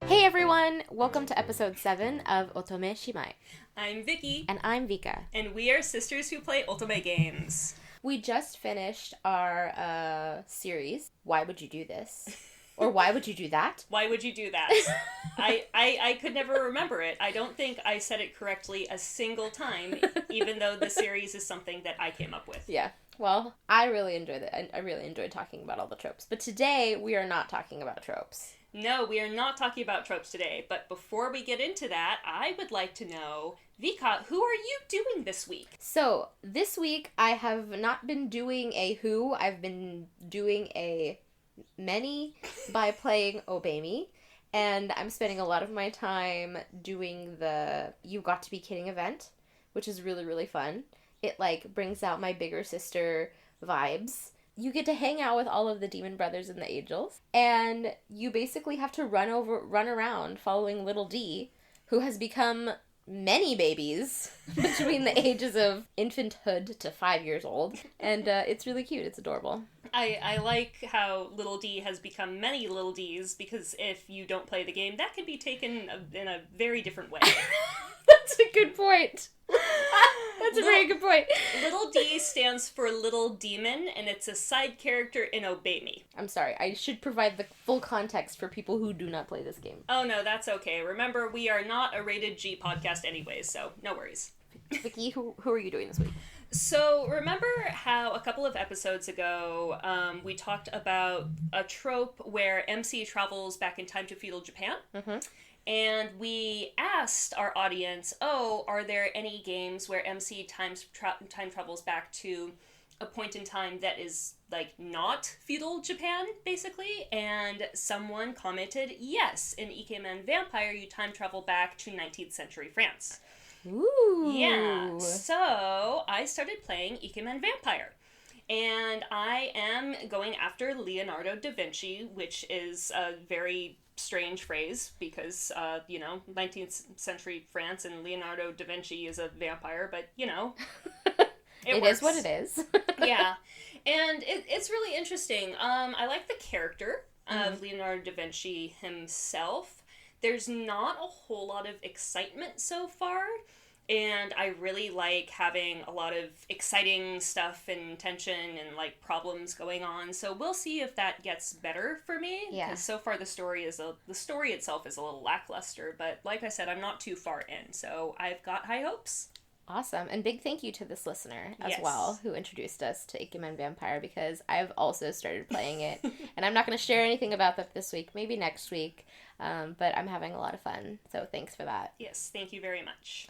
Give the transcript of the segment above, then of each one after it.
Hey everyone! Welcome to episode 7 of Otome Shimai. I'm Vki. And I'm Vka. And we are sisters who play Otome games. We just finished our series, Why Would You Do This? Or Why Would You Do That? Why would you do that? I could never remember it. I don't think I said it correctly a single time, even though the series is something that I came up with. Yeah. Well, I really enjoyed it. I really enjoyed talking about all the tropes. But today, we are not talking about tropes. No, we are not talking about tropes today. But before we get into that, I would like to know, Vka, who are you doing this week? So, this week, I have not been doing a who. I've been doing a many by playing Obey Me. And I'm spending a lot of my time doing the You Got to Be Kidding event, which is really, really fun. It, brings out my bigger sister vibes. You get to hang out with all of the demon brothers and the angels, and you basically have to run around following little D, who has become many babies between the ages of infanthood to 5 years old, and it's really cute. It's adorable. I like how little D has become many little Ds, because if you don't play the game, that can be taken in a very different way. That's a good point. That's a very good point. Little D stands for Little Demon, and it's a side character in Obey Me. I'm sorry, I should provide the full context for people who do not play this game. Oh no, that's okay. Remember, we are not a rated G podcast anyways, so no worries. Vki, who are you doing this week? So, remember how a couple of episodes ago, we talked about a trope where MC travels back in time to feudal Japan? Mm-hmm. And we asked our audience, are there any games where MC time travels back to a point in time that is, not feudal Japan, basically? And someone commented, yes, in Icky and Vampire, you time travel back to 19th century France. Ooh. Yeah, so I started playing Icky and Vampire. And I am going after Leonardo da Vinci, which is a very strange phrase because, 19th century France and Leonardo da Vinci is a vampire, but, it works. Is what it is. Yeah. And it's really interesting. I like the character of Leonardo da Vinci himself. There's not a whole lot of excitement so far. And I really like having a lot of exciting stuff and tension and, problems going on. So we'll see if that gets better for me. Yeah. Because so far the story itself is a little lackluster. But like I said, I'm not too far in. So I've got high hopes. Awesome. And big thank you to this listener as Yes. well who introduced us to Icky and Vampire, because I've also started playing it. And I'm not going to share anything about that this week. Maybe next week. But I'm having a lot of fun. So thanks for that. Yes, thank you very much.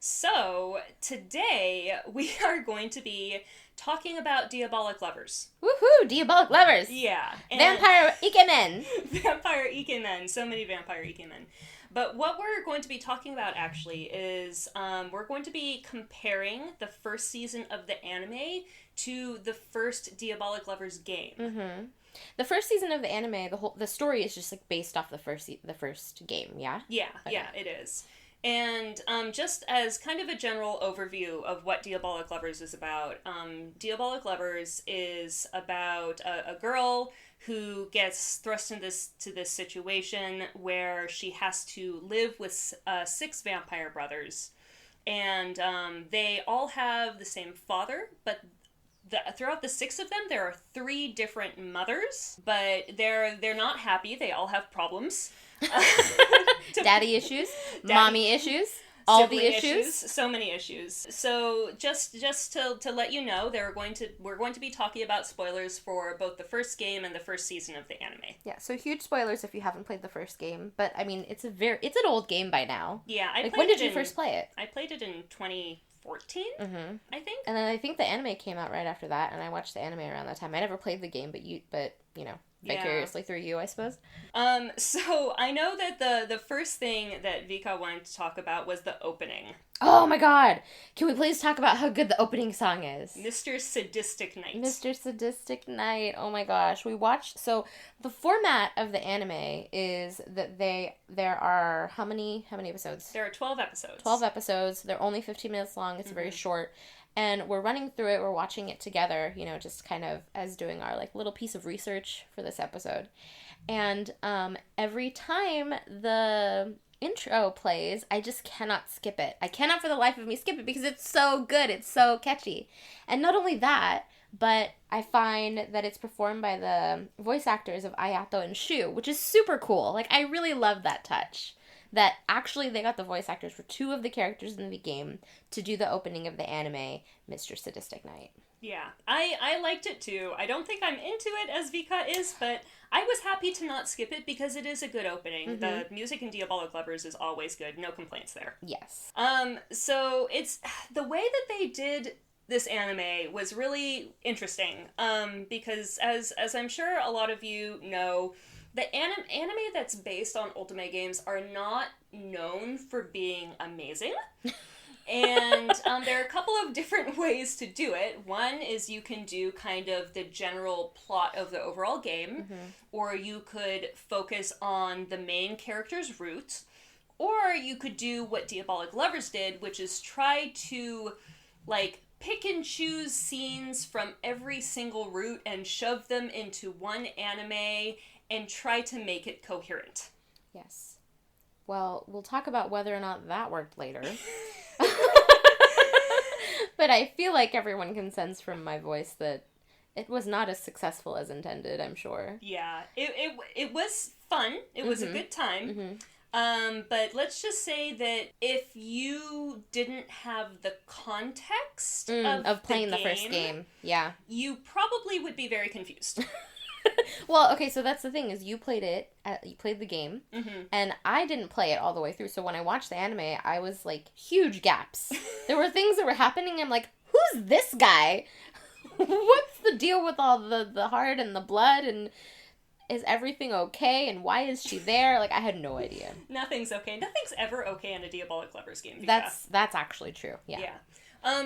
So, today we are going to be talking about Diabolik Lovers. Woohoo! Diabolik Lovers! Yeah. Vampire Ikemen! Vampire Ikemen. So many Vampire Ikemen. But what we're going to be talking about, actually, is we're going to be comparing the first season of the anime to the first Diabolik Lovers game. Mm-hmm. The first season of the anime, the story is just, based off the first game, yeah? Yeah, okay. Yeah, it is. And just as kind of a general overview of what Diabolik Lovers is about, Diabolik Lovers is about a girl who gets thrust into this situation where she has to live with 6 vampire brothers. And they all have the same father, but throughout the 6 of them, there are 3 different mothers, but they're not happy. They all have problems. Daddy issues, mommy issues, all the issues, so many issues. So just to let you know, we're going to be talking about spoilers for both the first game and the first season of the anime. Yeah, so huge spoilers if you haven't played the first game, but I mean it's an old game by now. Yeah, when did you first play it? I played it in 2014, I think. And then I think the anime came out right after that, and I watched the anime around that time. I never played the game, but vicariously through you, I suppose. So I know that the first thing that Vka wanted to talk about was the opening. Oh my god! Can we please talk about how good the opening song is? Mr. Sadistic Night. Mr. Sadistic Night. Oh my gosh. So the format of the anime is that there are how many episodes? There are 12 episodes. 12 episodes. They're only 15 minutes long. It's very short. And we're running through it, we're watching it together, you know, just kind of as doing our, like, little piece of research for this episode. And every time the intro plays, I just cannot skip it. I cannot for the life of me skip it because it's so good. It's so catchy. And not only that, but I find that it's performed by the voice actors of Ayato and Shu, which is super cool. Like, I really love that touch. That actually they got the voice actors for 2 of the characters in the game to do the opening of the anime, Mr. Sadistic Night. Yeah, I liked it too. I don't think I'm into it as Vka is, but I was happy to not skip it because it is a good opening. Mm-hmm. The music in Diabolik Lovers is always good. No complaints there. Yes. So it's the way that they did this anime was really interesting. Because as I'm sure a lot of you know, the anime that's based on Ultimate games are not known for being amazing. And there are a couple of different ways to do it. One is you can do kind of the general plot of the overall game, or you could focus on the main character's route, or you could do what Diabolik Lovers did, which is try to, like, pick and choose scenes from every single route and shove them into one anime and try to make it coherent. Yes. Well, we'll talk about whether or not that worked later. But I feel like everyone can sense from my voice that it was not as successful as intended, I'm sure. Yeah, it was fun. It was a good time. But let's just say that if you didn't have the context of playing the first game, yeah, you probably would be very confused. Well, okay, so that's the thing, is you played the game, and I didn't play it all the way through, so when I watched the anime, I was, like, huge gaps. There were things that were happening, I'm like, who's this guy? What's the deal with all the heart and the blood, and is everything okay, and why is she there? Like, I had no idea. Nothing's okay. Nothing's ever okay in a Diabolik Lovers game. That's actually true, yeah.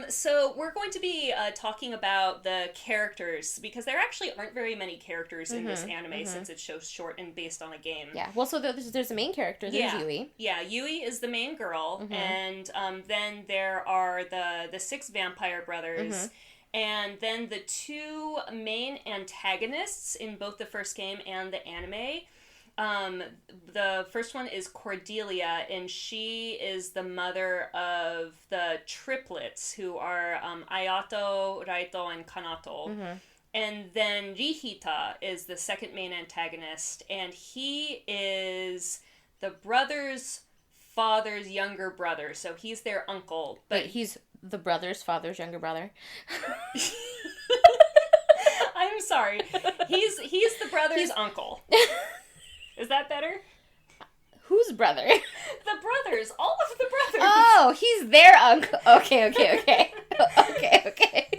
So we're going to be talking about the characters, because there actually aren't very many characters in this anime since it's so short and based on a game. Yeah, well, so there's a main character, there's Yui. Yeah, Yui is the main girl, and then there are the 6 vampire brothers, and then the 2 main antagonists in both the first game and the anime. The first one is Cordelia, and she is the mother of the triplets, who are Ayato, Raito, and Kanato. And then Rihita is the second main antagonist, and he is the brother's father's younger brother, so he's their uncle. But he's the brother's father's younger brother? I'm sorry. He's the brother's uncle. Is that better? Whose brother? The brothers. All of the brothers. Oh, he's their uncle. Okay. Okay.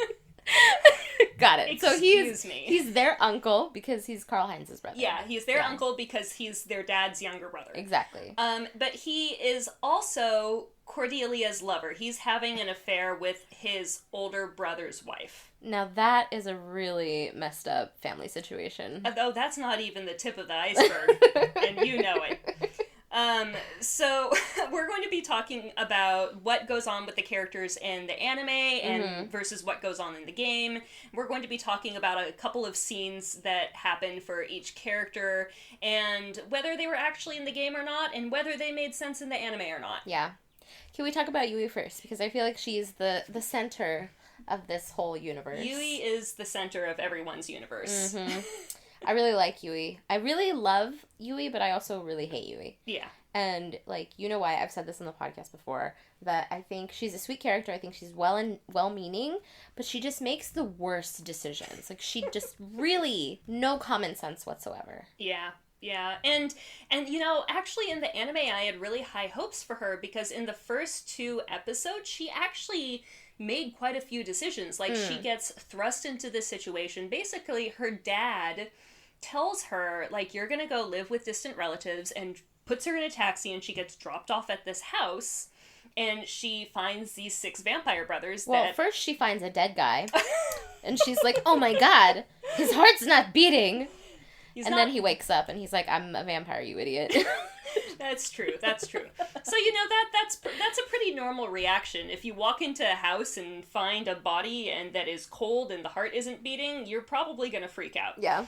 Got it. Excuse so me. He's their uncle because he's Karl Heinz's brother. Yeah, he's their uncle because he's their dad's younger brother. Exactly. But he is also Cordelia's lover. He's having an affair with his older brother's wife. Now that is a really messed up family situation. Although that's not even the tip of the iceberg, and you know it. So we're going to be talking about what goes on with the characters in the anime and versus what goes on in the game. We're going to be talking about a couple of scenes that happen for each character and whether they were actually in the game or not, and whether they made sense in the anime or not. Yeah. Can we talk about Yui first? Because I feel like she's the center of this whole universe. Yui is the center of everyone's universe. I really like Yui. I really love Yui, but I also really hate Yui. Yeah. And, like, you know why, I've said this on the podcast before, that I think she's a sweet character, I think she's well-meaning, but she just makes the worst decisions. Like, she just really, no common sense whatsoever. Yeah. Yeah, and you know, actually in the anime I had really high hopes for her, because in the first 2 episodes she actually made quite a few decisions. Like, she gets thrust into this situation. Basically, her dad tells her, like, you're gonna go live with distant relatives, and puts her in a taxi, and she gets dropped off at this house, and she finds these 6 vampire brothers. Well, first she finds a dead guy, and she's like, oh my god, his heart's not beating. Then he wakes up and he's like, I'm a vampire, you idiot. That's true. So, that's a pretty normal reaction. If you walk into a house and find a body and that is cold and the heart isn't beating, you're probably going to freak out. Yeah.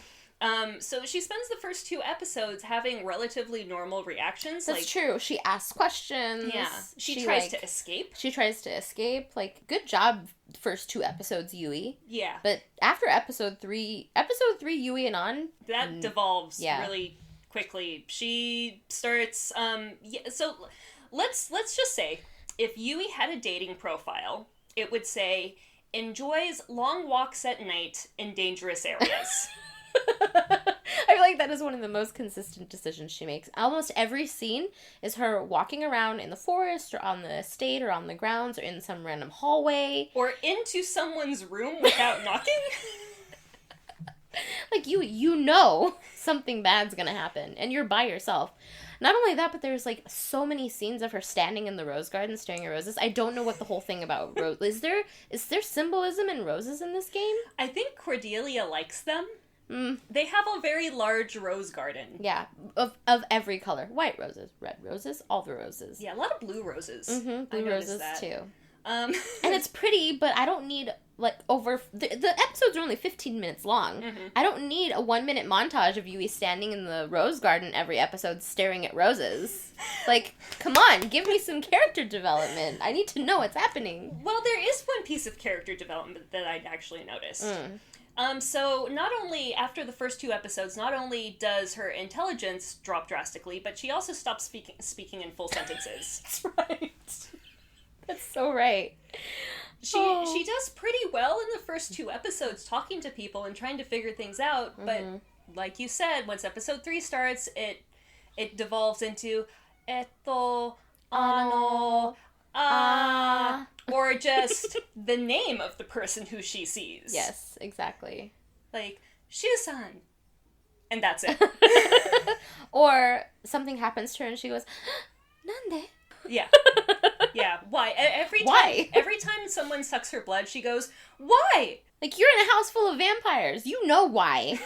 So she spends the first 2 episodes having relatively normal reactions. That's true. She asks questions. Yeah. She tries to escape. She tries to escape. Like, good job, first 2 episodes, Yui. Yeah. But after episode 3, Yui and on... That devolves really quickly. She starts, so let's just say, if Yui had a dating profile, it would say, enjoys long walks at night in dangerous areas. I feel like that is one of the most consistent decisions she makes. Almost every scene is her walking around in the forest or on the estate or on the grounds or in some random hallway. Or into someone's room without knocking. Like, you know something bad's gonna happen, and you're by yourself. Not only that, but there's, like, so many scenes of her standing in the rose garden staring at roses. I don't know what the whole thing about roses... Is there symbolism in roses in this game? I think Cordelia likes them. They have a very large rose garden. Yeah, of every color. White roses, red roses, all the roses. Yeah, a lot of blue roses. Mm-hmm, blue roses, too. And it's pretty, but I don't need, like, the episodes are only 15 minutes long. Mm-hmm. I don't need a 1-minute montage of Yui standing in the rose garden every episode staring at roses. Like, come on, give me some character development. I need to know what's happening. Well, there is one piece of character development that I'd actually noticed. So not only, after the first 2 episodes, not only does her intelligence drop drastically, but she also stops speaking in full sentences. That's right. That's so right. She does pretty well in the first 2 episodes, talking to people and trying to figure things out, but like you said, once episode 3 starts, it devolves into eto, ano, or just the name of the person who she sees. Yes, exactly. Like, Shu-san. And that's it. Or something happens to her and she goes, Nande? Yeah. Yeah. Why? Why? Every time someone sucks her blood, she goes, why? Like, you're in a house full of vampires. You know why.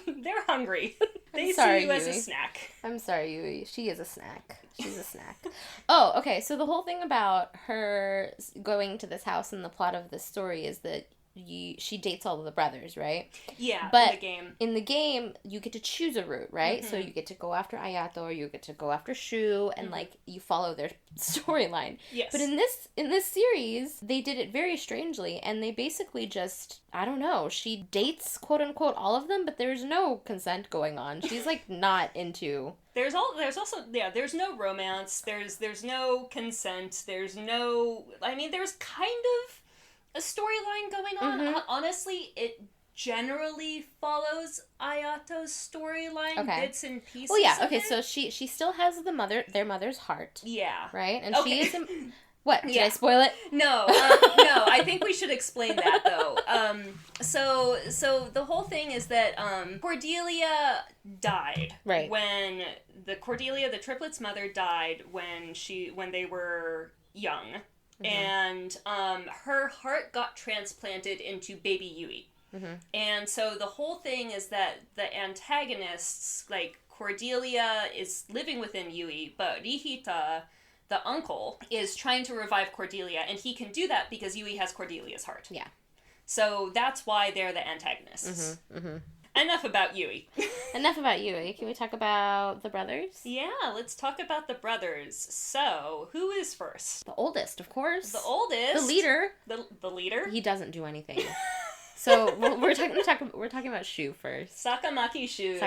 They're hungry. They sorry, see you as a Yui. snack. I'm sorry, Yui. She is a snack. She's a snack. Oh, okay. So the whole thing about her going to this house and the plot of this story is that she dates all of the brothers, right? Yeah, but in the game. In the game, you get to choose a route, right? So you get to go after Ayato or you get to go after Shu and like you follow their storyline. Yes. But in this series, they did it very strangely and they basically just, I don't know, she dates quote unquote all of them, but there's no consent going on. She's like not into There's no romance, there's no consent, there's kind of a storyline going on. Honestly, it generally follows Ayato's storyline, bits and pieces. Well, yeah, of okay, it. so she still has their mother's heart. Yeah. Right? And okay. she is what? Did I spoil it? No, no, I think we should explain that though. So the whole thing is that Cordelia died. Right. When the triplets' mother died when they were young. And her heart got transplanted into baby Yui. And so the whole thing is that the antagonists, like Cordelia is living within Yui, but Rihita, the uncle, is trying to revive Cordelia, and he can do that because Yui has Cordelia's heart. Yeah. So that's why they're the antagonists. Enough about Yui. Enough about Yui. Can we talk about the brothers? Yeah, let's talk about the brothers. So, who is first? The oldest, of course. The oldest. The leader. The leader? He doesn't do anything. So, we're talking about Shu first. Sakamaki Shu.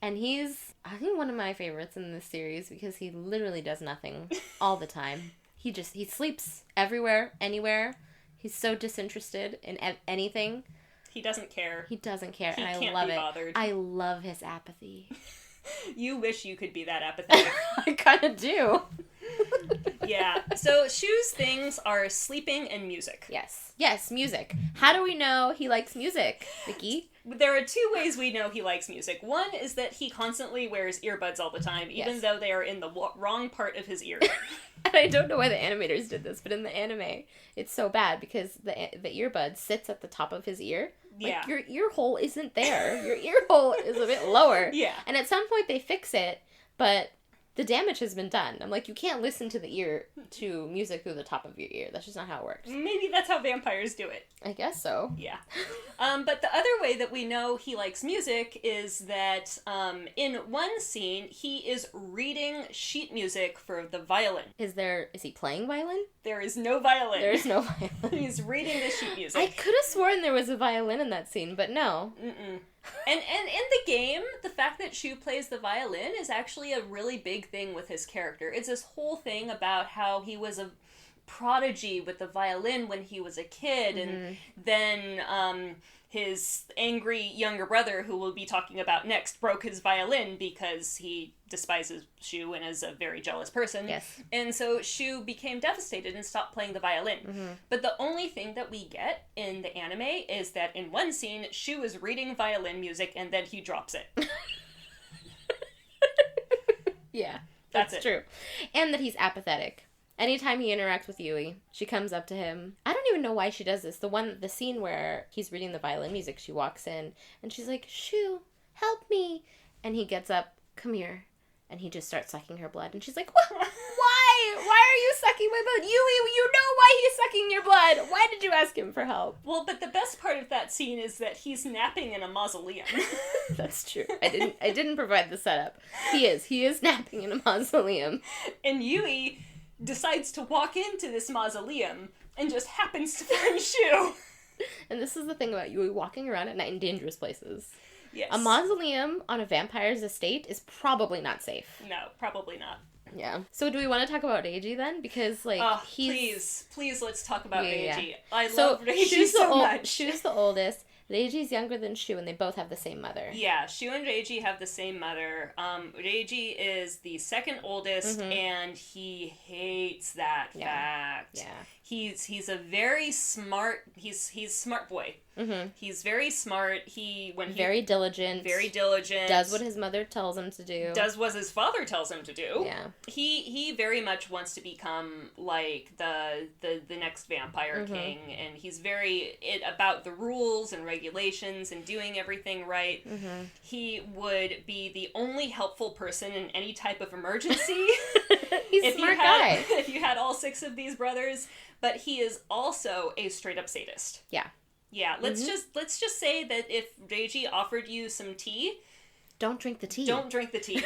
And he's, I think, one of my favorites in this series because he literally does nothing all the time. He sleeps everywhere, anywhere. He's so disinterested in anything. He doesn't care. He doesn't care, He and I can't love be it. bothered. I love his apathy. You wish you could be that apathetic. I kind of do. Yeah. So Shu's things are sleeping and music. Yes, music. How do we know he likes music, Vki? There are 2 ways we know he likes music. One is that he constantly wears earbuds all the time, even though they are in the wrong part of his ear. And I don't know why the animators did this, but in the anime, it's so bad because the earbud sits at the top of his ear, Yeah. Your ear hole isn't there. Your ear hole is a bit lower. Yeah. And at some point they fix it, but the damage has been done. I'm like, you can't listen to music through the top of your ear. That's just not how it works. Maybe that's how vampires do it. I guess so. Yeah. But the other way that we know he likes music is that in one scene, he is reading sheet music for the violin. Is he playing violin? There is no violin. There is no violin. He's reading the sheet music. I could have sworn there was a violin in that scene, but no. Mm-mm. And in the game, the fact that Shu plays the violin is actually a really big thing with his character. It's this whole thing about how he was a prodigy with the violin when he was a kid, and then his angry younger brother, who we'll be talking about next, broke his violin because he despises Shu and is a very jealous person. Yes. And so Shu became devastated and stopped playing the violin. Mm-hmm. But the only thing that we get in the anime is that in one scene, Shu is reading violin music and then he drops it. Yeah, That's it. True. And that he's apathetic. Anytime he interacts with Yui, she comes up to him. I don't even know why she does this. The scene where he's reading the violin music, she walks in and she's like, Shu, help me. And he gets up, come here. And he just starts sucking her blood. And she's like, why? Why are you sucking my blood? Yui, you know why he's sucking your blood. Why did you ask him for help? Well, but the best part of that scene is that he's napping in a mausoleum. That's true. I didn't provide the setup. He is napping in a mausoleum. And Yui decides to walk into this mausoleum and just happens to find Shu. And this is the thing about Yui walking around at night in dangerous places. Yes. A mausoleum on a vampire's estate is probably not safe. No, probably not. Yeah. So do we want to talk about Reiji then? Because, like, please let's talk about Reiji. Yeah. I love Reiji so much. Shu's the oldest. Reiji's younger than Shu, and they both have the same mother. Yeah, Shu and Reiji have the same mother. Reiji is the second oldest, and he hates that fact. Yeah. He's a very smart. He's smart boy. Mm-hmm. He's very smart. Very diligent. Very diligent. Does what his mother tells him to do. Does what his father tells him to do. Yeah. He very much wants to become like the next vampire king, and he's very about the rules and regulations and doing everything right. Mm-hmm. He would be the only helpful person in any type of emergency. He's a smart guy. If you had all 6 of these brothers, but he is also a straight up sadist. Yeah. Yeah, let's just say that if Reiji offered you some tea, don't drink the tea. Don't drink the tea.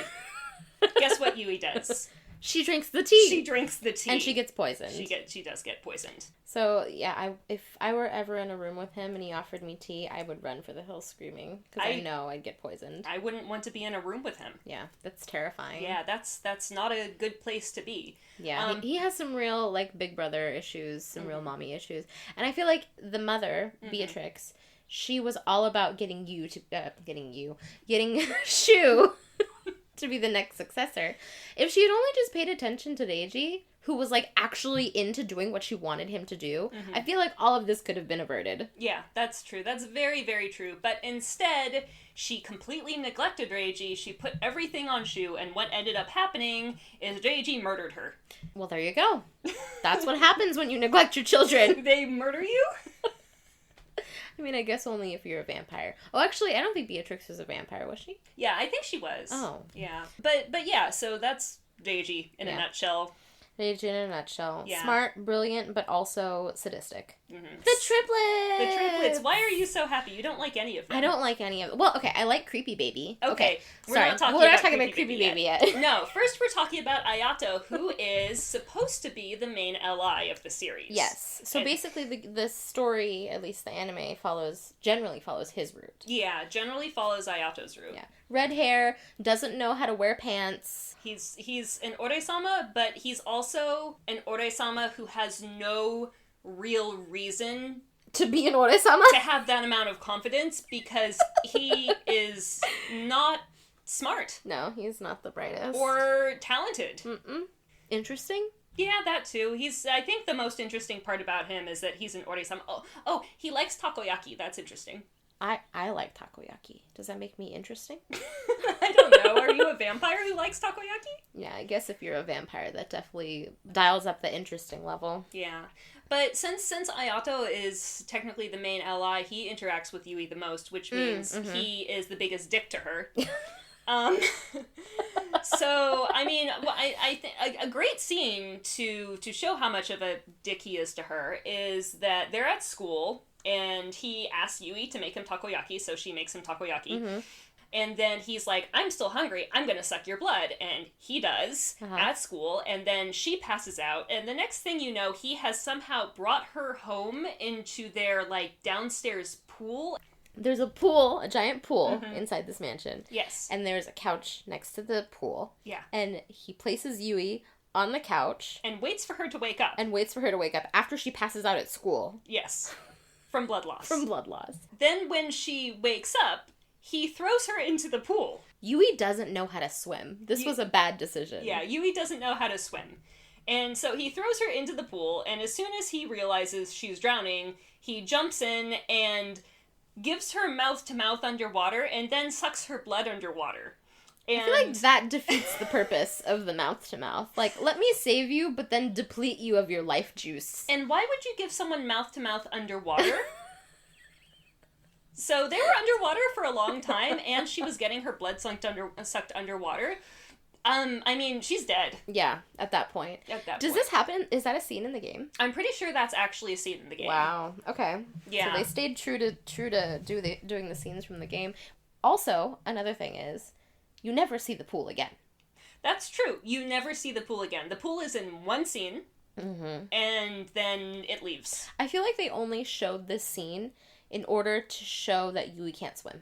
Guess what Yui does? She drinks the tea. She drinks the tea. And she gets poisoned. She does get poisoned. So, yeah, if I were ever in a room with him and he offered me tea, I would run for the hills screaming. Because I know I'd get poisoned. I wouldn't want to be in a room with him. Yeah, that's terrifying. Yeah, that's not a good place to be. Yeah, he has some real, like, big brother issues, some real mommy issues. And I feel like the mother, Beatrix, she was all about getting Shu to be the next successor. If she had only just paid attention to Reiji, who was, like, actually into doing what she wanted him to do, I feel like all of this could have been averted. Yeah, that's true. That's very, very true. But instead, she completely neglected Reiji. She put everything on Shu, and what ended up happening is Reiji murdered her. Well, there you go. That's what happens when you neglect your children. They murder you? I mean, I guess only if you're a vampire. Oh, actually, I don't think Beatrix was a vampire, was she? Yeah, I think she was. Oh. Yeah. But yeah, so that's Reiji in a nutshell. Reiji in a nutshell. Yeah. Smart, brilliant, but also sadistic. Mm-hmm. The triplets! The triplets. Why are you so happy? You don't like any of them. I don't like any of them. Well, okay, I like Creepy Baby. Okay. We're not talking about Creepy Baby yet. No, first we're talking about Ayato, who is supposed to be the main ally of the series. Yes. So basically the story, at least the anime, generally follows his route. Yeah, generally follows Ayato's route. Yeah. Red hair, doesn't know how to wear pants. He's an Ore-sama, but he's also an Ore-sama who has no real reason to be an Ore-sama? To have that amount of confidence, because he is not smart. No, he's not the brightest. Or talented. Interesting? Yeah, that too. I think the most interesting part about him is that he's an Ore-sama. Oh, he likes takoyaki. That's interesting. I like takoyaki. Does that make me interesting? I don't know. Are you a vampire who likes takoyaki? Yeah, I guess if you're a vampire, that definitely dials up the interesting level. Yeah. But since Ayato is technically the main ally, he interacts with Yui the most, which means he is the biggest dick to her. So, I mean, I think a great scene to show how much of a dick he is to her is that they're at school, and he asks Yui to make him takoyaki, so she makes him takoyaki. And then he's like, I'm still hungry, I'm gonna suck your blood. And he does at school, and then she passes out, and the next thing you know, he has somehow brought her home into their, like, downstairs pool. There's a pool, a giant pool inside this mansion. Yes. And there's a couch next to the pool. Yeah. And he places Yui on the couch. And waits for her to wake up. After she passes out at school. Yes. From blood loss. From blood loss. Then when she wakes up, he throws her into the pool. Yui doesn't know how to swim. This was a bad decision. Yeah, Yui doesn't know how to swim. And so he throws her into the pool, and as soon as he realizes she's drowning, he jumps in and gives her mouth-to-mouth underwater, and then sucks her blood underwater. And I feel like that defeats the purpose of the mouth-to-mouth. Like, let me save you, but then deplete you of your life juice. And why would you give someone mouth-to-mouth underwater? So they were underwater for a long time, and she was getting her blood sucked underwater. I mean, she's dead. Yeah, at that point. Does this happen? Is that a scene in the game? I'm pretty sure that's actually a scene in the game. Wow. Okay. Yeah. So they stayed true to doing the scenes from the game. Also, another thing is, you never see the pool again. That's true. You never see the pool again. The pool is in one scene, and then it leaves. I feel like they only showed this scene in order to show that Yui can't swim.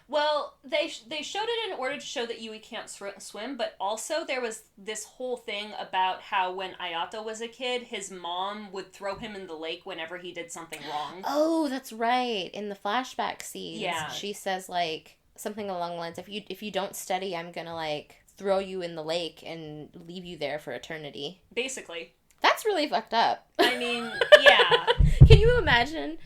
Well, they showed it in order to show that Yui can't swim, but also there was this whole thing about how when Ayato was a kid, his mom would throw him in the lake whenever he did something wrong. Oh, that's right. In the flashback scenes, yeah. She says, like, something along the lines, if you don't study, I'm gonna, like, throw you in the lake and leave you there for eternity. Basically. That's really fucked up. I mean, yeah. Can you imagine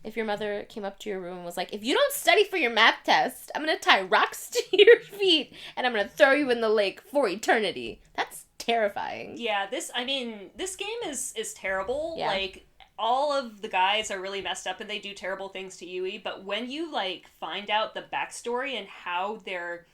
if your mother came up to your room and was like, if you don't study for your math test, I'm going to tie rocks to your feet and I'm going to throw you in the lake for eternity. That's terrifying. Yeah, this game is terrible. Yeah. Like, all of the guys are really messed up and they do terrible things to Yui, but when you, like, find out the backstory and how their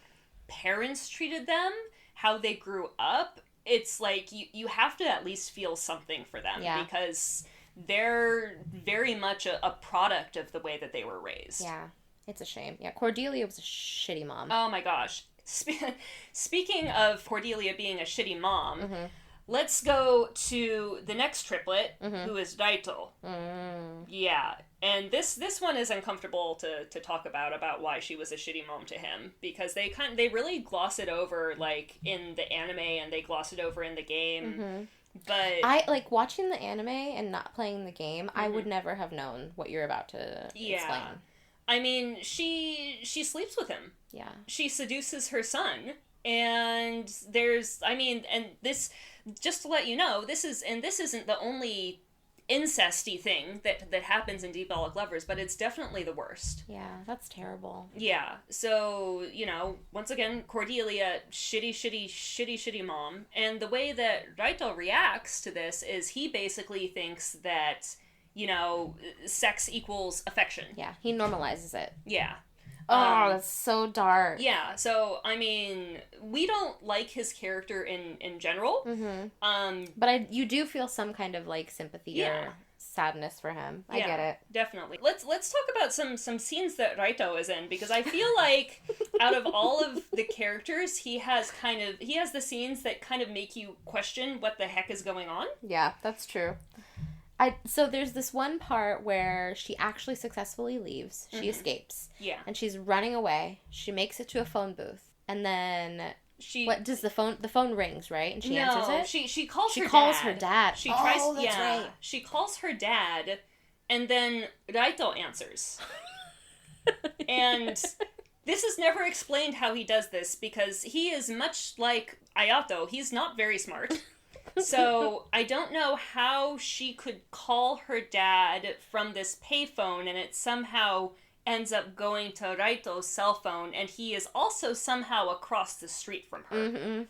parents treated them, how they grew up, it's like you have to at least feel something for them because they're very much a product of the way that they were raised. Yeah, it's a shame. Yeah, Cordelia was a shitty mom. Oh my gosh. Speaking of Cordelia being a shitty mom, let's go to the next triplet, who is Raito. Yeah, and this one is uncomfortable to talk about why she was a shitty mom to him, because they really gloss it over, like, in the anime, and they gloss it over in the game. But I like watching the anime and not playing the game. I would never have known what you're about to explain. I mean, she sleeps with him. Yeah. She seduces her son, and this, just to let you know, this isn't the only incesty thing that happens in Diabolik Lovers, but it's definitely the worst. Yeah, that's terrible. Yeah, so, you know, once again, Cordelia, shitty mom, and the way that Raito reacts to this is he basically thinks that, you know, sex equals affection. Yeah, he normalizes it. Yeah. Oh, that's so dark. Yeah, so, I mean, we don't like his character in general. But you do feel some kind of, like, sympathy or sadness for him. I get it. Definitely. Let's talk about some scenes that Raito is in, because I feel like out of all of the characters, he has the scenes that kind of make you question what the heck is going on. Yeah, that's true. So there's this one part where she actually successfully leaves. She escapes. Yeah. And she's running away. She makes it to a phone booth. And then what does the phone rings, right? And she answers it? She calls her dad. She calls her dad. She tries, that's right. She calls her dad, and then Raito answers. And this is never explained how he does this, because he is much like Ayato. He's not very smart. So I don't know how she could call her dad from this payphone and it somehow ends up going to Raito's cell phone, and he is also somehow across the street from her. Mm-hmm.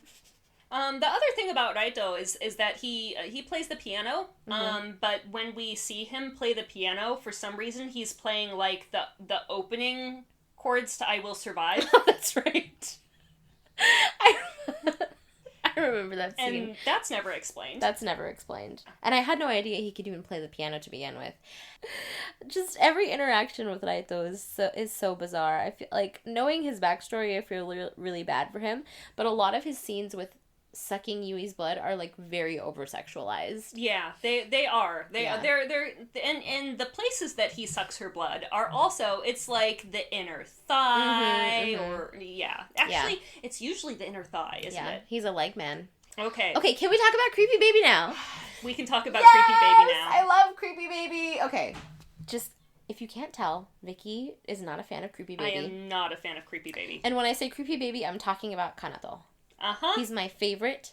The other thing about Raito is that he plays the piano, but when we see him play the piano, for some reason he's playing like the opening chords to "I Will Survive." That's right. I remember that scene. And that's never explained. That's never explained. And I had no idea he could even play the piano to begin with. Just every interaction with Raito is so bizarre. I feel like, knowing his backstory, I feel really bad for him. But a lot of his scenes with sucking Yui's blood are like very over sexualized. Yeah, they are. They're and the places that he sucks her blood are also, it's like the inner thigh, or actually it's usually the inner thigh, isn't it? He's a leg man. Okay, can we talk about Creepy Baby now? We can talk about Creepy Baby now. I love Creepy Baby. Okay, just, if you can't tell, Vki is not a fan of Creepy Baby. I am not a fan of Creepy Baby. And when I say Creepy Baby, I'm talking about Kanato. Uh-huh. He's my favorite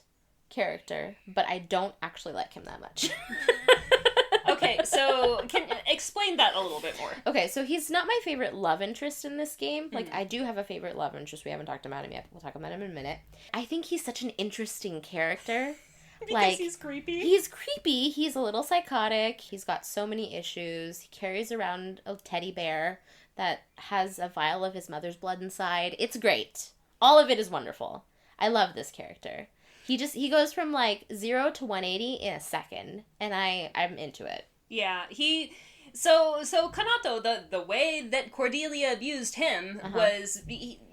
character, but I don't actually like him that much. Okay, so explain that a little bit more. Okay, so he's not my favorite love interest in this game. Like, I do have a favorite love interest. We haven't talked about him yet. We'll talk about him in a minute. I think he's such an interesting character. Because he's creepy. He's creepy. He's a little psychotic. He's got so many issues. He carries around a teddy bear that has a vial of his mother's blood inside. It's great. All of it is wonderful. I love this character. He goes from like 0 to 180 in a second, and I'm into it. Yeah, so Kanato, the way that Cordelia abused him was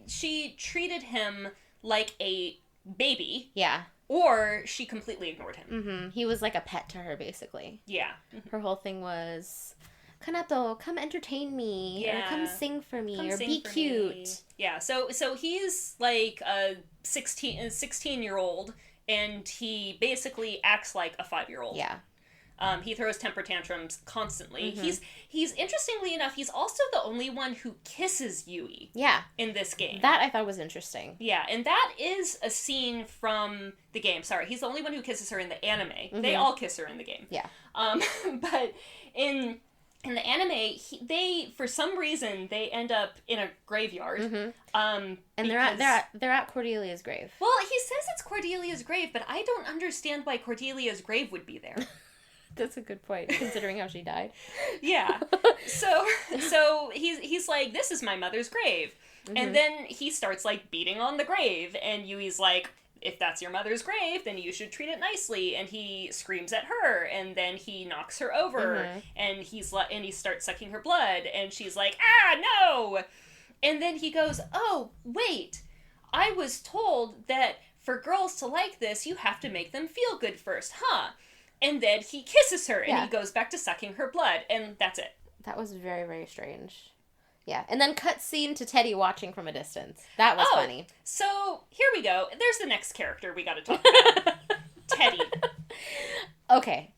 she treated him like a baby. Yeah. Or she completely ignored him. Mm-hmm. He was like a pet to her, basically. Yeah. Her whole thing was, Kanato, come entertain me, or come sing for me, or be cute. Me. Yeah, so he's like a 16-year-old, and he basically acts like a 5-year-old. Yeah. He throws temper tantrums constantly. He's interestingly enough, he's also the only one who kisses Yui. Yeah. In this game. That I thought was interesting. Yeah, and that is a scene from the game. Sorry, he's the only one who kisses her in the anime. They all kiss her in the game. Yeah. But in the anime, they for some reason they end up in a graveyard. And they're at Cordelia's grave. Well, he says it's Cordelia's grave, but I don't understand why Cordelia's grave would be there. That's a good point, considering how she died. Yeah. So he's like, this is my mother's grave. And then he starts like beating on the grave, and Yui's like, if that's your mother's grave, then you should treat it nicely. And he screams at her, and then he knocks her over, and he starts sucking her blood, and she's like, ah, no! And then he goes, oh, wait, I was told that for girls to like this, you have to make them feel good first, huh? And then he kisses her, and he goes back to sucking her blood, and that's it. That was very, very strange. Yeah, and then cut scene to Teddy watching from a distance. That was funny. So, here we go. There's the next character we gotta talk about. Teddy. Okay.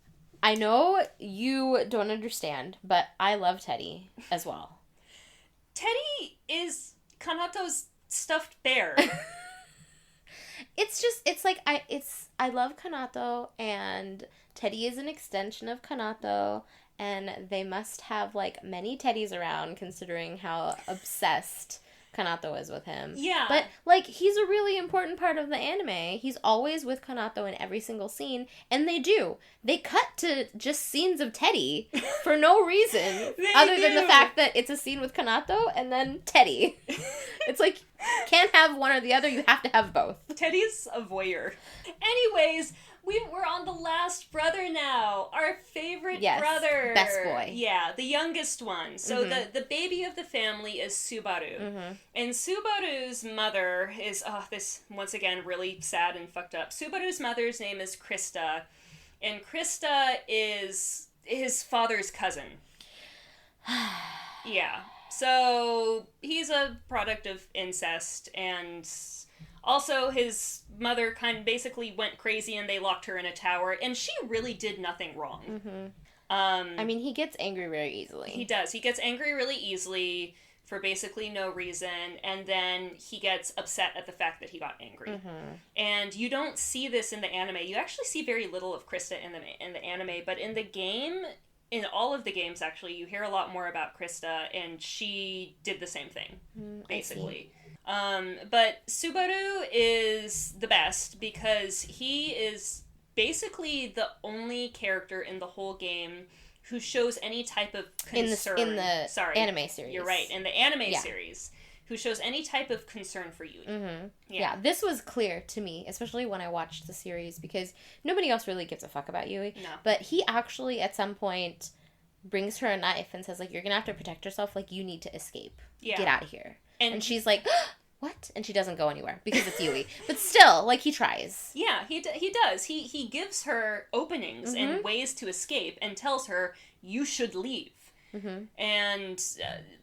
I know you don't understand, but I love Teddy as well. Teddy is Kanato's stuffed bear. I love Kanato, and Teddy is an extension of Kanato, and they must have, like, many teddies around, considering how obsessed Kanato is with him. Yeah. But, like, he's a really important part of the anime. He's always with Kanato in every single scene, and they cut to just scenes of Teddy for no reason, other than the fact that it's a scene with Kanato and then Teddy. It's like, can't have one or the other, you have to have both. Teddy's a voyeur. Anyways, we're on the last brother now. Our favorite brother. Best boy. Yeah, the youngest one. So the baby of the family is Subaru. And Subaru's mother is, this, once again, really sad and fucked up. Subaru's mother's name is Krista. And Krista is his father's cousin. Yeah. So he's a product of incest, and also his mother kind of basically went crazy and they locked her in a tower, and she really did nothing wrong. I mean, he gets angry very easily. He does. He gets angry really easily for basically no reason, and then he gets upset at the fact that he got angry. And you don't see this in the anime. You actually see very little of Krista in the anime, but in the game, in all of the games, actually, you hear a lot more about Krista, and she did the same thing, basically. But Subaru is the best because he is basically the only character in the whole game who shows any type of concern. In the anime series. You're right, in the anime series. Who shows any type of concern for Yui. Mm-hmm. Yeah, this was clear to me, especially when I watched the series, because nobody else really gives a fuck about Yui. No. But he actually, at some point, brings her a knife and says, like, you're gonna have to protect yourself, like, you need to escape. Yeah. Get out of here. And she's like, what? And she doesn't go anywhere, because it's Yui. But still, like, he tries. Yeah, he does. He gives her openings and ways to escape, and tells her, you should leave. Mm-hmm. And,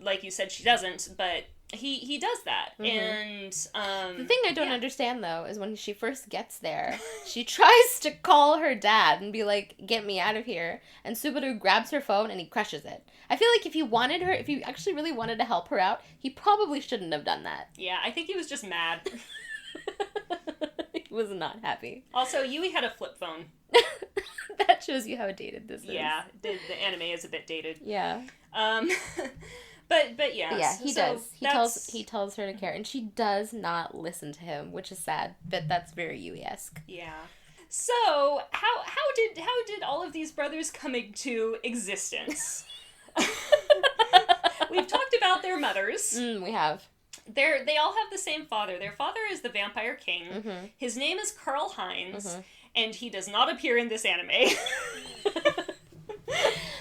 like you said, she doesn't, but... He does that, and the thing I don't understand though is when she first gets there, she tries to call her dad and be like, "Get me out of here," and Subaru grabs her phone and he crushes it. I feel like if you actually really wanted to help her out, he probably shouldn't have done that. Yeah, I think he was just mad. He was not happy. Also, Yui had a flip phone. That shows you how dated this is. Yeah, the anime is a bit dated. Yeah. But yeah. Yeah, he does. He tells her to care, and she does not listen to him, which is sad, but that's very Yui-esque. Yeah. So, how did all of these brothers come into existence? We've talked about their mothers. We have. They all have the same father. Their father is the Vampire King. Mm-hmm. His name is Karl-Heinz, and he does not appear in this anime.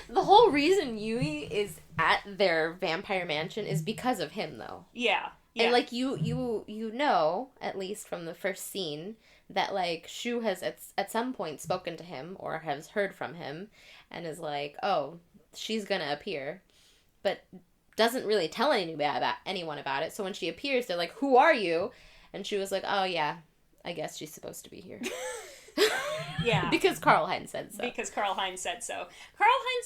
The whole reason Yui is at their vampire mansion is because of him, though. Yeah. And, like, you know, at least from the first scene, that, like, Shu has at some point spoken to him, or has heard from him, and is like, oh, she's gonna appear, but doesn't really tell anyone about it, so when she appears, they're like, who are you? And Shu was like, oh, yeah, I guess she's supposed to be here. Yeah. Because Karl-Heinz said so. Karl-Heinz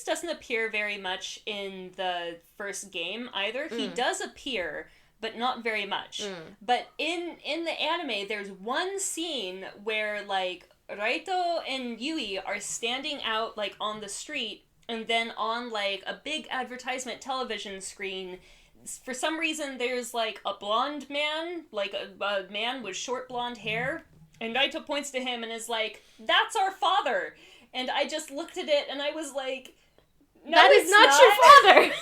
doesn't appear very much in the first game either. He does appear, but not very much. But in the anime, there's one scene where, like, Raito and Yui are standing out, like, on the street, and then on, like, a big advertisement television screen, for some reason, there's, like, a blonde man, like, a man with short blonde hair. And Raito points to him and is like, that's our father. And I just looked at it and I was like, no, that is not your father.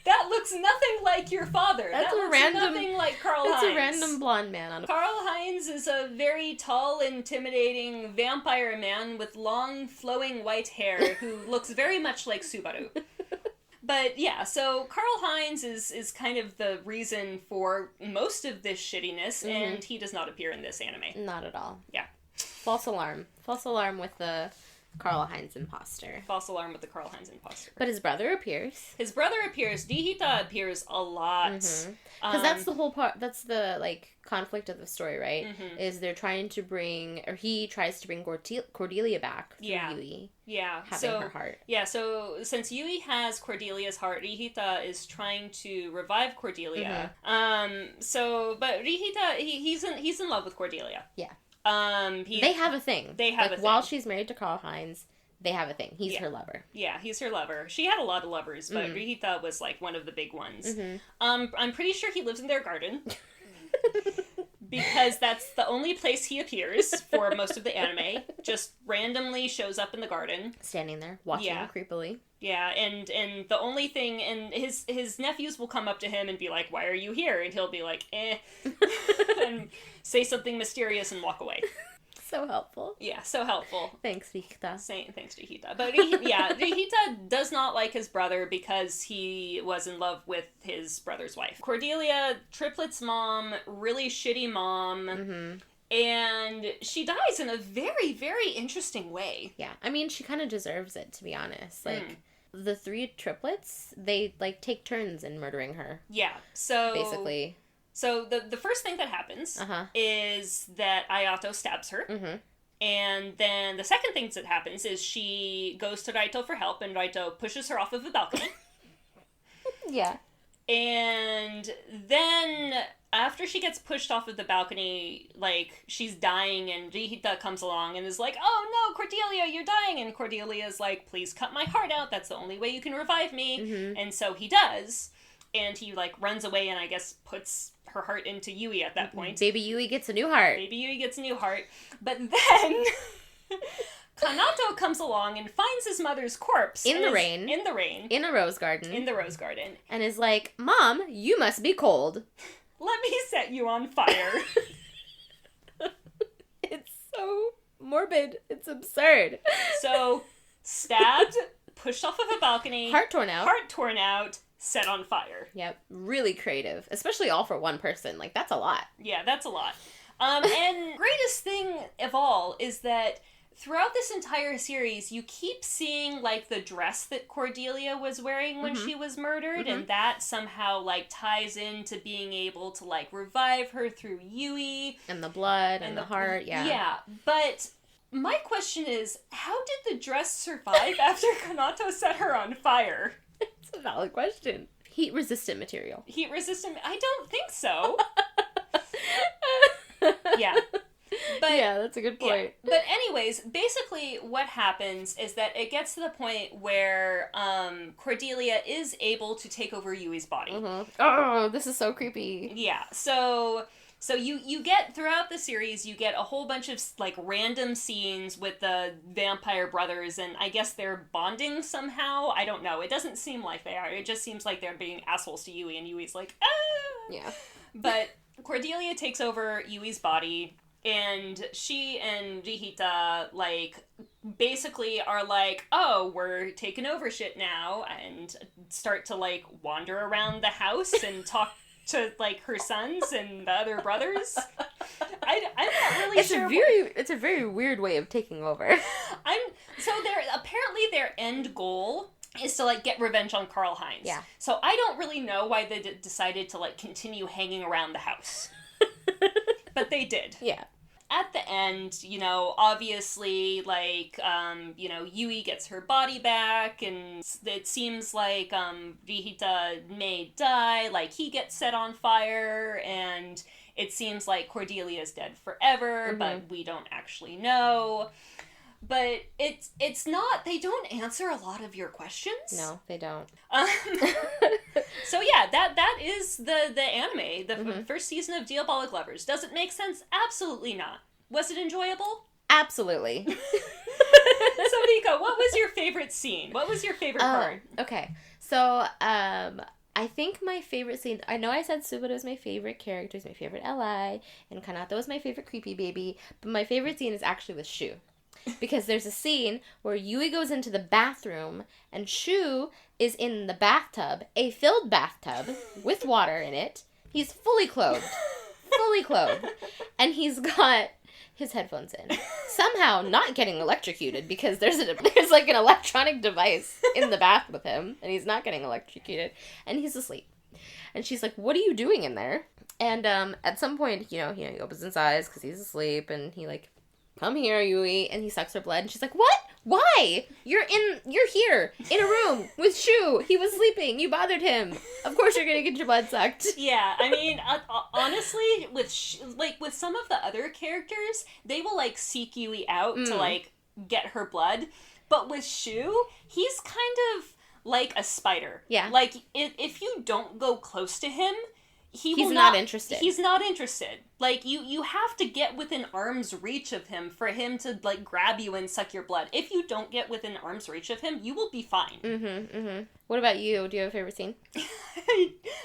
That looks nothing like your father. That's that looks nothing like Karl-Heinz. That's a random blonde man on a... Karl-Heinz is a very tall, intimidating vampire man with long, flowing white hair who looks very much like Subaru. But yeah, so Karl-Heinz is kind of the reason for most of this shittiness, and he does not appear in this anime. Not at all. Yeah. False alarm. False alarm with the Karl-Heinz imposter. False alarm with the Karl-Heinz imposter. But his brother appears. Dihita appears a lot. Because that's the whole part, that's the, like, conflict of the story, right? Is they're trying to bring, or he tries to bring Cordelia back through Yui. Yeah. Having her heart. Yeah, so since Yui has Cordelia's heart, Rihita is trying to revive Cordelia. But Rihita, he's in love with Cordelia. Yeah. They have a thing. While she's married to Karl-Heinz, they have a thing. He's her lover. Yeah, he's her lover. She had a lot of lovers, but Rihita was, like, one of the big ones. I'm pretty sure he lives in their garden. Because that's the only place he appears for most of the anime. Just randomly shows up in the garden. Standing there, watching him creepily. Yeah, and the only thing, and his nephews will come up to him and be like, why are you here? And he'll be like, and say something mysterious and walk away. So helpful. Yeah, so helpful. Thanks, Rihita. Thanks, Rihita. But Rihita does not like his brother because he was in love with his brother's wife. Cordelia, triplets mom, really shitty mom. And she dies in a very, very interesting way. Yeah, I mean, she kind of deserves it, to be honest. Like, the three triplets, they, like, take turns in murdering her. Yeah, so... Basically. So the first thing that happens is that Ayato stabs her. And then the second thing that happens is she goes to Raito for help, and Raito pushes her off of the balcony. Yeah. And then after she gets pushed off of the balcony, like, she's dying, and Rihita comes along and is like, oh no, Cordelia, you're dying, and Cordelia's like, please cut my heart out, that's the only way you can revive me, and so he does, and he, like, runs away and I guess puts her heart into Yui at that point. Baby Yui gets a new heart. But then Kanato comes along and finds his mother's corpse. In the rain. In a rose garden. And is like, Mom, you must be cold. Let me set you on fire. It's so morbid. It's absurd. So, stabbed, pushed off of a balcony. Heart torn out. Set on fire. Yep. Really creative. Especially all for one person. Like, that's a lot. Yeah, that's a lot. And greatest thing of all is that throughout this entire series, you keep seeing, like, the dress that Cordelia was wearing when she was murdered, and that somehow, like, ties into being able to, like, revive her through Yui. And the blood and the heart, yeah. Yeah, but my question is, how did the dress survive after Kanato set her on fire? It's a valid question. Heat-resistant material. I don't think so. Yeah. But, yeah, that's a good point. Yeah. But anyways, basically what happens is that it gets to the point where Cordelia is able to take over Yui's body. Oh, this is so creepy. Yeah. So you get, throughout the series, you get a whole bunch of, like, random scenes with the vampire brothers, and I guess they're bonding somehow. I don't know. It doesn't seem like they are. It just seems like they're being assholes to Yui, and Yui's like, ah! Yeah. But Cordelia takes over Yui's body, and she and Rihita, like, basically are like, oh, we're taking over shit now, and start to, like, wander around the house and talk to, like, her sons and the other brothers. I'm not really sure. It's a very weird way of taking over. Apparently their end goal is to, like, get revenge on Karl Heinz. Yeah. So I don't really know why they decided to, like, continue hanging around the house. But they did. Yeah. At the end, you know, obviously, like, you know, Yui gets her body back, and it seems like, Rihita may die, like, he gets set on fire, and it seems like Cordelia's dead forever, but we don't actually know. But it's not, they don't answer a lot of your questions. No, they don't. So yeah, that is the anime, the first season of Diabolik Lovers. Does it make sense? Absolutely not. Was it enjoyable? Absolutely. So Vka, what was your favorite scene? What was your favorite part? Okay, so I think my favorite scene, I know I said Subaru is my favorite character, is my favorite ally, and Kanato is my favorite creepy baby, but my favorite scene is actually with Shu. Because there's a scene where Yui goes into the bathroom and Shu is in the bathtub, a filled bathtub with water in it. He's fully clothed. And he's got his headphones in. Somehow not getting electrocuted because there's like an electronic device in the bath with him and he's not getting electrocuted and he's asleep. And she's like, "What are you doing in there?" And at some point, you know, he opens his eyes because he's asleep and he like, "Come here, Yui," and he sucks her blood, and she's like, "What? Why? You're here, in a room, with Shu. He was sleeping. You bothered him. Of course you're gonna get your blood sucked." Yeah, I mean, honestly, with some of the other characters, they will, like, seek Yui out to, like, get her blood, but with Shu, he's kind of like a spider. Yeah. Like, if you don't go close to him, he's not interested. He's not interested. Like, you have to get within arm's reach of him for him to, like, grab you and suck your blood. If you don't get within arm's reach of him, you will be fine. What about you? Do you have a favorite scene?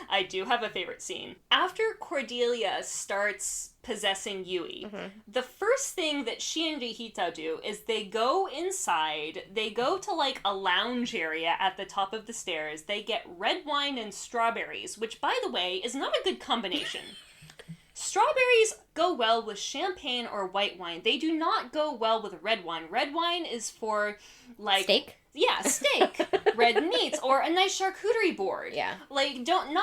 I do have a favorite scene. After Cordelia starts possessing Yui, the first thing that she and Rihita do is they go inside, they go to, like, a lounge area at the top of the stairs, they get red wine and strawberries, which, by the way, is not a good combination. Strawberries go well with champagne or white wine. They do not go well with red wine. Red wine is for, like... Steak? Yeah, steak, red meats, or a nice charcuterie board. Yeah. Like, don't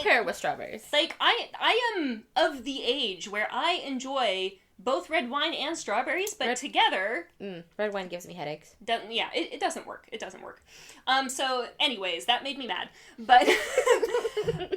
pair it with strawberries. Like, I am of the age where I enjoy both red wine and strawberries, but together... Red wine gives me headaches. It doesn't work. It doesn't work. So anyways, that made me mad. But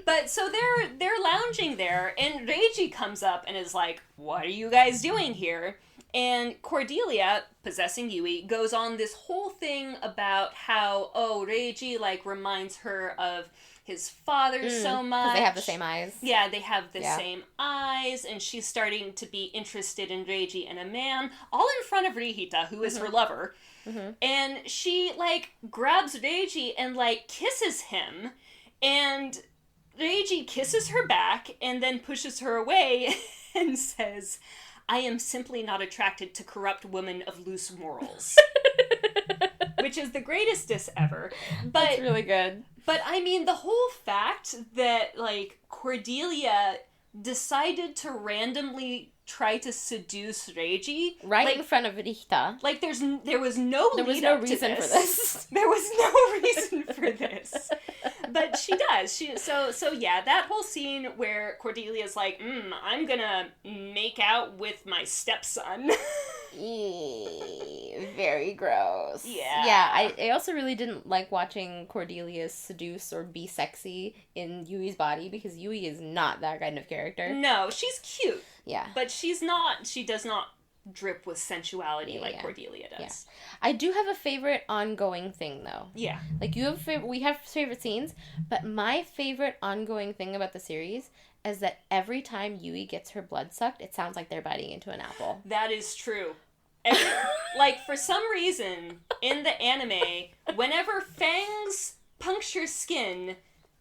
but so they're lounging there, and Reiji comes up and is like, "What are you guys doing here?" And Cordelia, possessing Yui, goes on this whole thing about how, Reiji, like, reminds her of his father so much. Because they have the same eyes. Yeah, they have the same eyes, and she's starting to be interested in Reiji and a man, all in front of Rihita, who is her lover. Mm-hmm. And she, like, grabs Reiji and, like, kisses him, and Reiji kisses her back and then pushes her away and says, "I am simply not attracted to corrupt women of loose morals." Which is the greatest diss ever. But that's really good. But, I mean, the whole fact that, like, Cordelia decided to randomly try to seduce Reiji... Right in front of Rihita. Like, there was no reason for this. There was no reason for this. But she does. So yeah, that whole scene where Cordelia's like, I'm gonna make out with my stepson. Very gross. Yeah. Yeah, I also really didn't like watching Cordelia seduce or be sexy in Yui's body, because Yui is not that kind of character. No, she's cute. Yeah. But she does not drip with sensuality like Cordelia does. Yeah. I do have a favorite ongoing thing, though. Yeah. Like, we have favorite scenes, but my favorite ongoing thing about the series is that every time Yui gets her blood sucked, it sounds like they're biting into an apple. That is true. Like, for some reason, in the anime, whenever fangs puncture skin,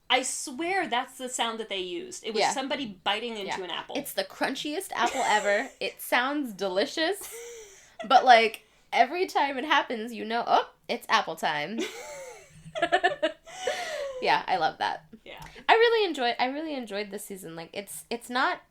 I swear that's the sound that they used. It was somebody biting into an apple. It's the crunchiest apple ever. It sounds delicious. But, like, every time it happens, it's apple time. Yeah, I love that. Yeah. I really enjoyed this season. Like, it's not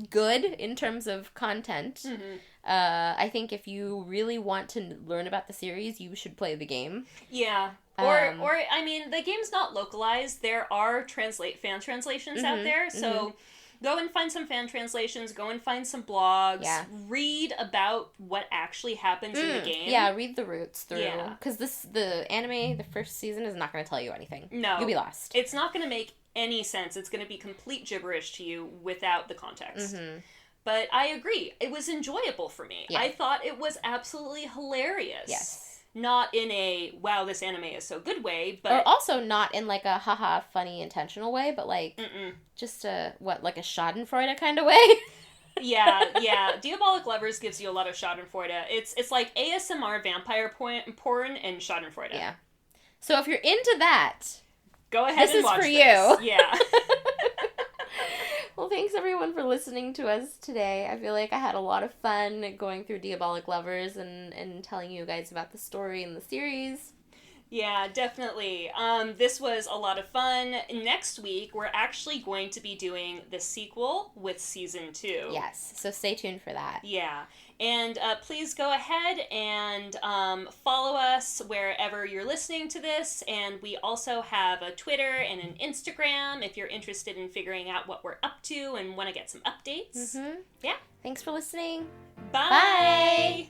good in terms of content. Mm-hmm. I think if you really want to learn about the series, you should play the game. Yeah. Or I mean, the game's not localized. There are fan translations out there, so go and find some fan translations, go and find some blogs, read about what actually happens in the game. Yeah, read the roots through. Because the anime, the first season, is not going to tell you anything. No. You'll be lost. It's not going to make any sense. It's going to be complete gibberish to you without the context. Mm-hmm. But I agree. It was enjoyable for me. Yeah. I thought it was absolutely hilarious. Yes. Not in a, wow, this anime is so good way, but... Or also not in, like, a haha, funny, intentional way, but, like, just like a schadenfreude kind of way? Yeah. Diabolik Lovers gives you a lot of schadenfreude. It's like ASMR vampire porn and schadenfreude. Yeah. So if you're into that... Go ahead and watch this. This is for you. Yeah. Well, thanks everyone for listening to us today. I feel like I had a lot of fun going through Diabolik Lovers and telling you guys about the story and the series. Yeah, definitely. This was a lot of fun. Next week, we're actually going to be doing the sequel with Season 2. Yes, so stay tuned for that. Yeah. And please go ahead and follow us wherever you're listening to this. And we also have a Twitter and an Instagram if you're interested in figuring out what we're up to and want to get some updates. Mm-hmm. Yeah. Thanks for listening. Bye. Bye.